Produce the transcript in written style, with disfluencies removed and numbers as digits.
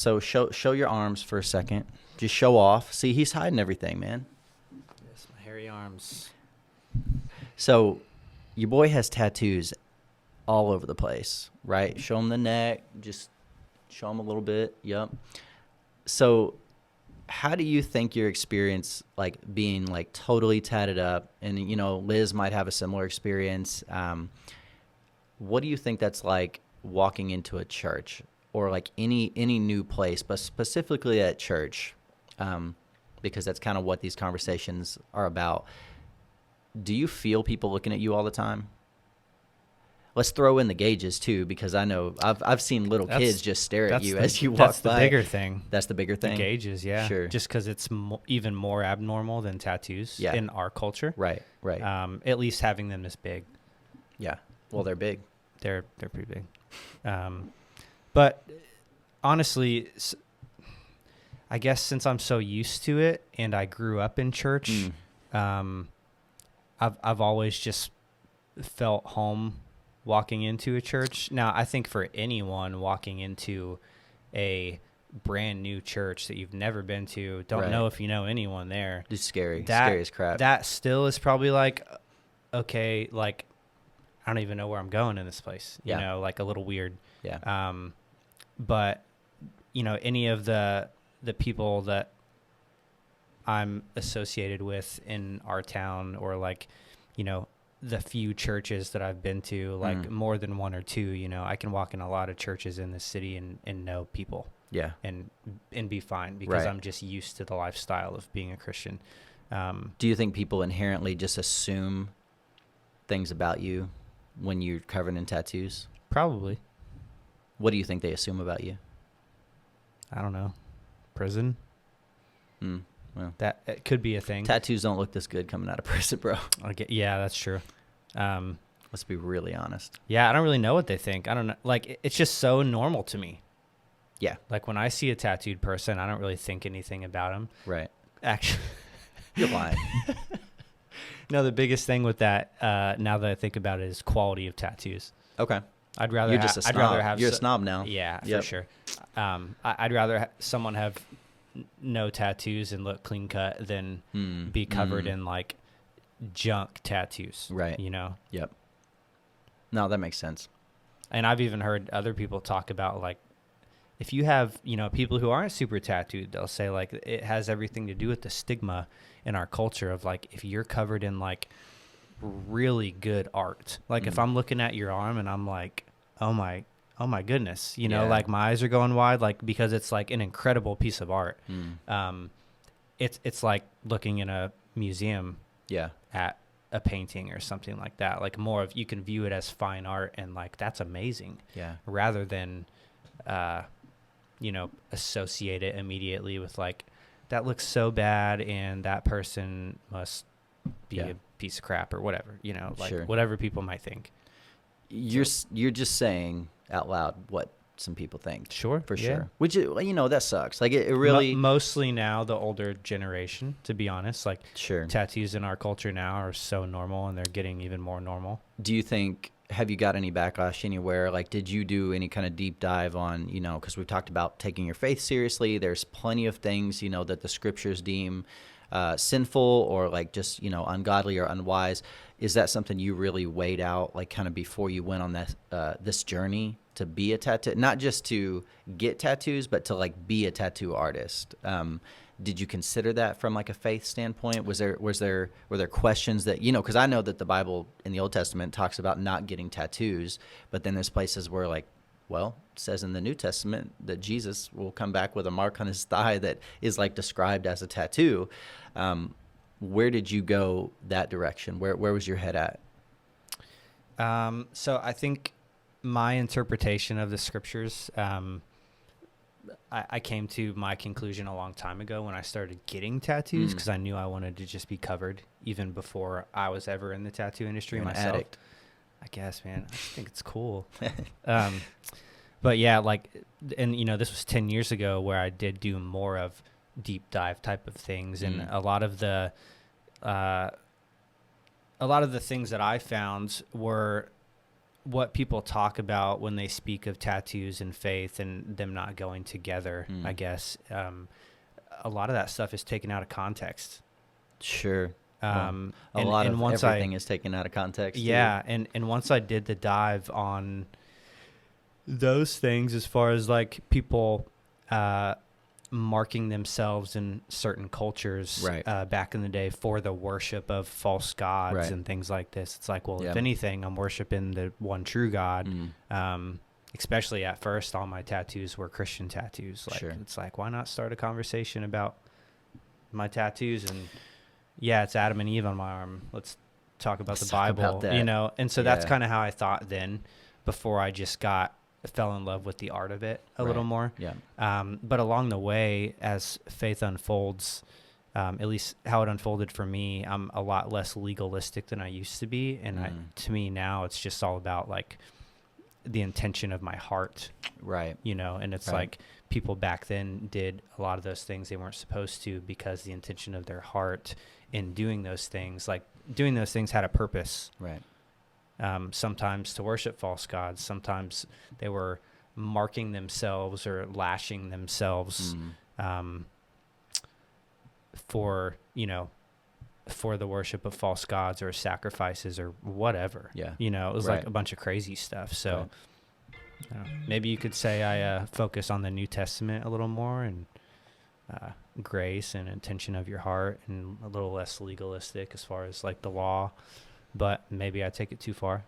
So show your arms for a second. Just show off. See, he's hiding everything, man. Yes, my hairy arms. So your boy has tattoos all over the place, right? Show him the neck. Just show him a little bit. Yep. So how do you think your experience, like being like totally tatted up, and you know Liz might have a similar experience, what do you think that's like walking into a church or like any new place, but specifically at church, because that's kind of what these conversations are about? Do you feel people looking at you all the time? Let's throw in the gauges too, because I know I've seen little kids just stare at you as you walk by. That's the bigger thing. That's the bigger thing. The gauges, yeah. Sure. Just because it's even more abnormal than tattoos in our culture. Right. At least having them this big. Yeah. Well, they're big. They're pretty big. But honestly, I guess since I'm so used to it and I grew up in church, I've always just felt home walking into a church. Now, I think for anyone walking into a brand new church that you've never been to, don't know if you know anyone there. It's scary. Scary as crap. That still is probably like, okay, like, I don't even know where I'm going in this place. You know, like a little weird. Yeah. But, you know, any of the people that I'm associated with in our town, or like, you know, the few churches that I've been to, like more than one or two, you know, I can walk in a lot of churches in the city and know people. Yeah. And be fine because I'm just used to the lifestyle of being a Christian. Do you think people inherently just assume things about you when you're covered in tattoos? Probably. What do you think they assume about you? I don't know. Prison? Well, that it could be a thing. Tattoos don't look this good coming out of prison, bro. Yeah, that's true. Let's be really honest. Yeah, I don't really know what they think. I don't know. Like, it's just so normal to me. Yeah. Like, when I see a tattooed person, I don't really think anything about them. Right. Actually. You're lying. No, the biggest thing with that, now that I think about it, is quality of tattoos. Okay. I'd rather. You're just a snob. I'd rather have. You're a snob now. Yeah, for sure. I'd rather someone have no tattoos and look clean cut than be covered in like junk tattoos. Right. You know. Yep. No, that makes sense. And I've even heard other people talk about, like, if you have, you know, people who aren't super tattooed, they'll say like it has everything to do with the stigma in our culture of like, if you're covered in like really good art, like if I'm looking at your arm and I'm like, oh my goodness, you know, like my eyes are going wide, like, because it's like an incredible piece of art. It's like looking in a museum at a painting or something like that. Like, more of, you can view it as fine art and like, that's amazing. Yeah. Rather than, you know, associate it immediately with like, that looks so bad and that person must be a piece of crap or whatever, you know, like whatever people might think. You're just saying out loud what some people think. Sure. For sure. Which, you know, that sucks. Like, it really... Mostly now, the older generation, to be honest. Like, tattoos in our culture now are so normal, and they're getting even more normal. Do you think... Have you got any backlash anywhere? Like, did you do any kind of deep dive on, you know, because we've talked about taking your faith seriously. There's plenty of things, you know, that the scriptures deem sinful or like just, you know, ungodly or unwise. Is that something you really weighed out, like kind of before you went on that this journey to be a tattoo, not just to get tattoos, but to like be a tattoo artist? Did you consider that from like a faith standpoint? Were there questions that, you know, because I know that the Bible in the Old Testament talks about not getting tattoos, but then there's places where like, well, it says in the New Testament that Jesus will come back with a mark on his thigh that is like described as a tattoo. Where did you go that direction? Where was your head at? So I think my interpretation of the scriptures, I came to my conclusion a long time ago when I started getting tattoos, because I knew I wanted to just be covered even before I was ever in the tattoo industry myself. Addict. I guess, man. I just think it's cool. But yeah, like, and you know, this was 10 years ago where I did do more of deep dive type of things, and a lot of the things that I found were what people talk about when they speak of tattoos and faith and them not going together, I guess, a lot of that stuff is taken out of context. Sure. A And lot of once everything is taken out of context. yeah, and once I did the dive on those things, as far as like people marking themselves in certain cultures Right. Back in the day for the worship of false gods Right. and things like this, it's like, well, Yeah. if anything, I'm worshiping the one true God. Mm. Especially at first, all my tattoos were Christian tattoos. Like, Sure. it's like, why not start a conversation about my tattoos? And yeah, it's Adam and Eve on my arm. Let's talk about Let's the talk Bible, about that. you know? And so that's Yeah. kind of how I thought then, before I just fell in love with the art of it a little Right. more. Yeah. But along the way, as faith unfolds, at least how it unfolded for me, I'm a lot less legalistic than I used to be. And to me now, it's just all about like the intention of my heart, Right. you know? And it's Right. like people back then did a lot of those things they weren't supposed to, because the intention of their heart in doing those things, like doing those things, had a purpose. Right. Sometimes to worship false gods. Sometimes they were marking themselves or lashing themselves for, you know, for the worship of false gods or sacrifices or whatever. Yeah. You know, it was Right. like a bunch of crazy stuff. So Right. maybe you could say I focus on the New Testament a little more, and grace and intention of your heart, and a little less legalistic as far as like the law. But maybe I take it too far.